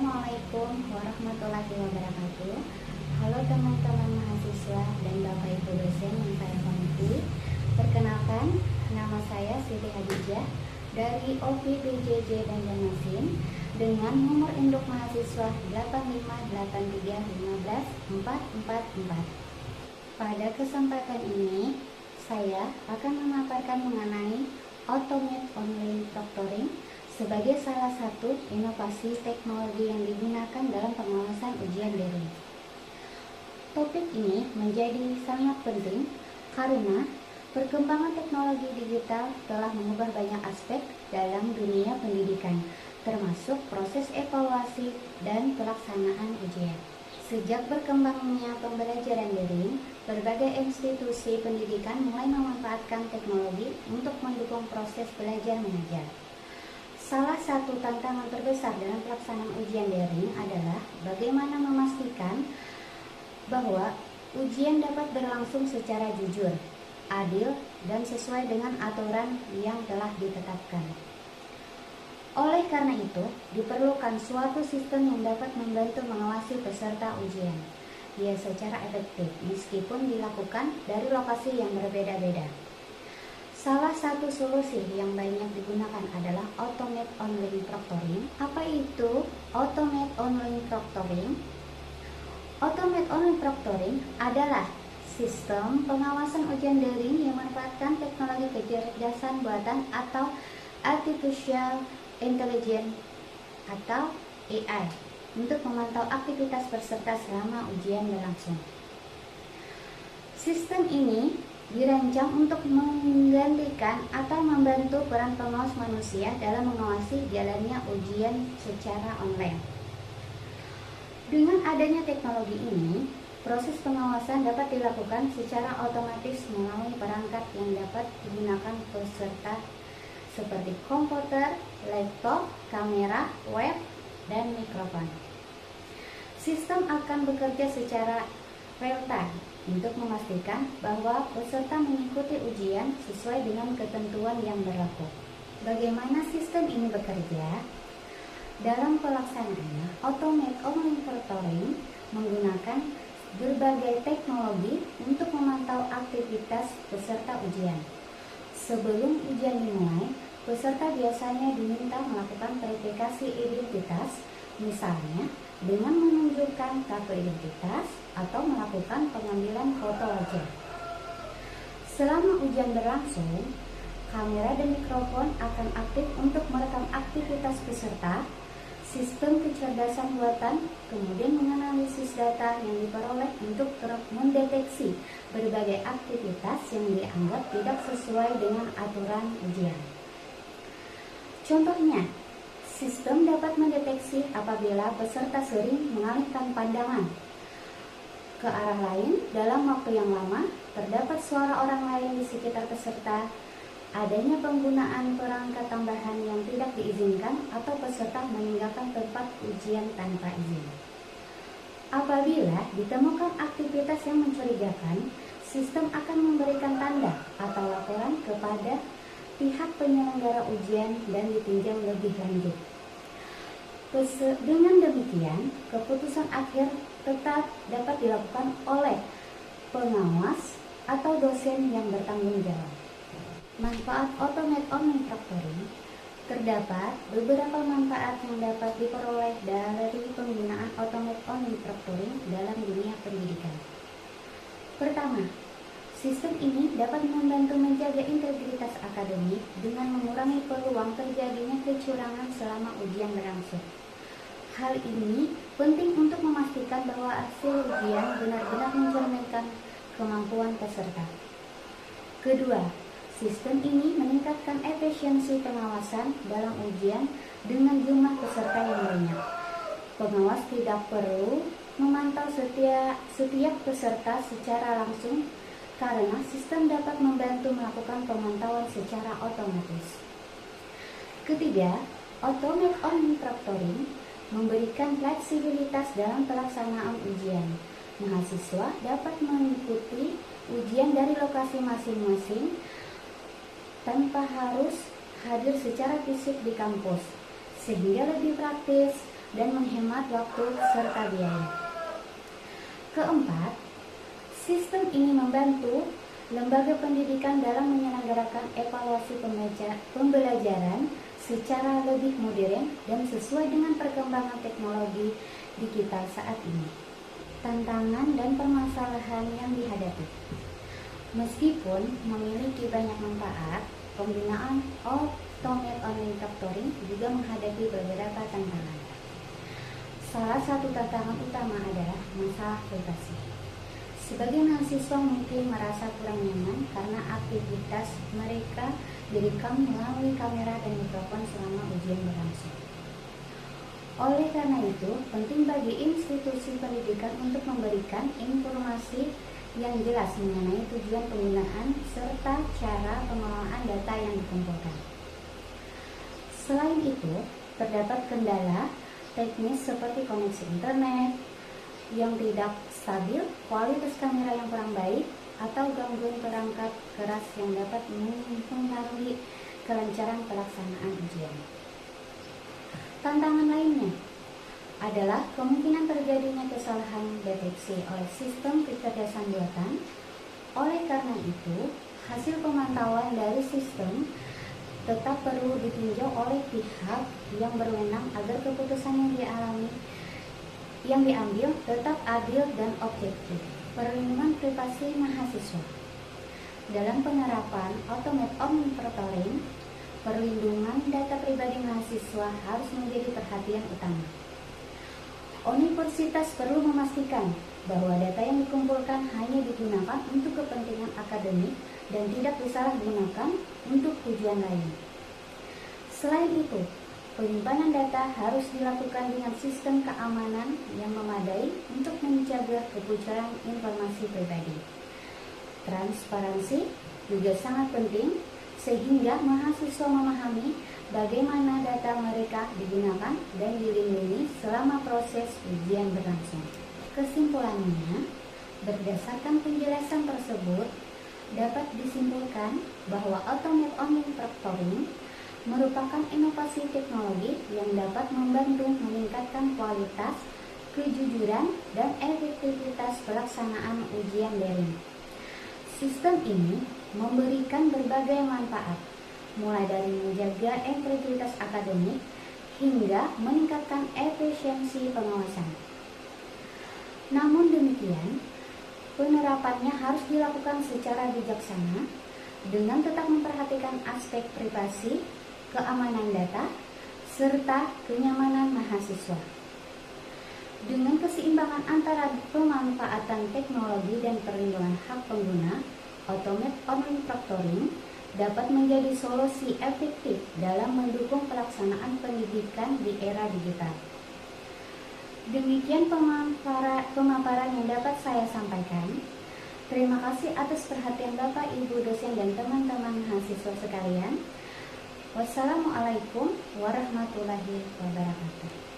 Assalamualaikum warahmatullahi wabarakatuh. Halo teman-teman mahasiswa dan Bapak Ibu dosen yang saya hormati. Perkenalkan, nama saya Siti Hadijah dari OPI PJJ Banjarmasin dengan nomor induk mahasiswa 858315444. Pada kesempatan ini, saya akan memaparkan mengenai Automate Online Proctoring sebagai salah satu inovasi teknologi yang digunakan dalam pengawasan ujian daring. Topik ini menjadi sangat penting karena perkembangan teknologi digital telah mengubah banyak aspek dalam dunia pendidikan, termasuk proses evaluasi dan pelaksanaan ujian. Sejak berkembangnya pembelajaran daring, berbagai institusi pendidikan mulai memanfaatkan teknologi untuk mendukung proses belajar mengajar. Salah satu tantangan terbesar dalam pelaksanaan ujian daring adalah bagaimana memastikan bahwa ujian dapat berlangsung secara jujur, adil, dan sesuai dengan aturan yang telah ditetapkan. Oleh karena itu, diperlukan suatu sistem yang dapat membantu mengawasi peserta ujian, secara efektif meskipun dilakukan dari lokasi yang berbeda-beda. Salah satu solusi yang banyak digunakan adalah Automate Online Proctoring. Apa itu Automate Online Proctoring? Automate Online Proctoring adalah sistem pengawasan ujian daring yang memanfaatkan teknologi kecerdasan buatan atau Artificial Intelligence atau AI untuk memantau aktivitas peserta selama ujian berlangsung. Sistem ini dirancang untuk menggantikan atau membantu peran pengawas manusia dalam mengawasi jalannya ujian secara online. Dengan adanya teknologi ini, proses pengawasan dapat dilakukan secara otomatis melalui perangkat yang dapat digunakan peserta seperti komputer, laptop, kamera, web, dan mikrofon. Sistem akan bekerja secara real time untuk memastikan bahwa peserta mengikuti ujian sesuai dengan ketentuan yang berlaku. Bagaimana sistem ini bekerja? Dalam pelaksanaannya, Automate Online Proctoring menggunakan berbagai teknologi untuk memantau aktivitas peserta ujian. Sebelum ujian dimulai, peserta biasanya diminta melakukan verifikasi identitas, misalnya dengan menunjukkan kartu identitas atau melakukan pengambilan foto wajah. Selama ujian berlangsung, kamera dan mikrofon akan aktif untuk merekam aktivitas peserta. Sistem kecerdasan buatan kemudian menganalisis data yang diperoleh untuk mendeteksi berbagai aktivitas yang dianggap tidak sesuai dengan aturan ujian. Contohnya, sistem dapat mendeteksi apabila peserta sering mengalihkan pandangan ke arah lain dalam waktu yang lama, terdapat suara orang lain di sekitar peserta, adanya penggunaan perangkat tambahan yang tidak diizinkan, atau peserta meninggalkan tempat ujian tanpa izin. Apabila ditemukan aktivitas yang mencurigakan, sistem akan memberikan tanda atau laporan kepada pihak penyelenggara ujian dan ditinjau lebih lanjut. Dengan demikian, keputusan akhir tetap dapat dilakukan oleh pengawas atau dosen yang bertanggung jawab. Manfaat Automate Online Proctoring. Terdapat beberapa manfaat yang dapat diperoleh dari penggunaan Automate Online Proctoring dalam dunia pendidikan. Pertama, sistem ini dapat membantu menjaga integritas akademik dengan mengurangi peluang terjadinya kecurangan selama ujian berlangsung. Hal ini penting untuk memastikan bahwa hasil ujian benar-benar mencerminkan kemampuan peserta. Kedua, sistem ini meningkatkan efisiensi pengawasan dalam ujian dengan jumlah peserta yang banyak. Pengawas tidak perlu memantau setiap peserta secara langsung karena sistem dapat membantu melakukan pemantauan secara otomatis. Ketiga, Automate Online Proctoring memberikan fleksibilitas dalam pelaksanaan ujian. Mahasiswa dapat mengikuti ujian dari lokasi masing-masing tanpa harus hadir secara fisik di kampus, sehingga lebih praktis dan menghemat waktu serta biaya. Keempat, sistem ini membantu lembaga pendidikan dalam menyelenggarakan evaluasi pembelajaran secara lebih modern dan sesuai dengan perkembangan teknologi digital saat ini. Tantangan dan permasalahan yang dihadapi. Meskipun memiliki banyak manfaat, penggunaan Automate Online Proctoring juga menghadapi beberapa tantangan. Salah satu tantangan utama adalah masalah privasi. Sebagai mahasiswa mungkin merasa kurang nyaman karena aktivitas mereka direkam melalui kamera dan mikrofon selama ujian berlangsung. Oleh karena itu, penting bagi institusi pendidikan untuk memberikan informasi yang jelas mengenai tujuan penggunaan serta cara pengelolaan data yang dikumpulkan. Selain itu, terdapat kendala teknis seperti koneksi internet yang tidak stabil, kualitas kamera yang kurang baik, atau gangguan perangkat keras yang dapat mempengaruhi kelancaran pelaksanaan ujian. Tantangan lainnya adalah kemungkinan terjadinya kesalahan deteksi oleh sistem kecerdasan buatan. Oleh karena itu, hasil pemantauan dari sistem tetap perlu ditinjau oleh pihak yang berwenang agar keputusan yang diambil tetap adil dan objektif. Perlindungan privasi mahasiswa. Dalam penerapan Automate Online Proctoring, perlindungan data pribadi mahasiswa harus menjadi perhatian utama. Universitas perlu memastikan bahwa data yang dikumpulkan hanya digunakan untuk kepentingan akademik dan tidak disalahgunakan untuk tujuan lain. Selain itu, penyimpanan data harus dilakukan dengan sistem keamanan yang memadai untuk mencegah kebocoran informasi pribadi. Transparansi juga sangat penting sehingga mahasiswa memahami bagaimana data mereka digunakan dan dilindungi selama proses ujian berlangsung. Kesimpulannya, berdasarkan penjelasan tersebut, dapat disimpulkan bahwa Automate Online Proctoring merupakan inovasi teknologi yang dapat membantu meningkatkan kualitas, kejujuran, dan efektivitas pelaksanaan ujian daring. Sistem ini memberikan berbagai manfaat, mulai dari menjaga integritas akademik hingga meningkatkan efisiensi pengawasan. Namun demikian, penerapannya harus dilakukan secara bijaksana dengan tetap memperhatikan aspek privasi, keamanan data, serta kenyamanan mahasiswa. Dengan keseimbangan antara pemanfaatan teknologi dan perlindungan hak pengguna, Automate Online Proctoring dapat menjadi solusi efektif dalam mendukung pelaksanaan pendidikan di era digital. Demikian pemaparan yang dapat saya sampaikan. Terima kasih atas perhatian Bapak, Ibu dosen dan teman-teman mahasiswa sekalian. Wassalamualaikum warahmatullahi wabarakatuh.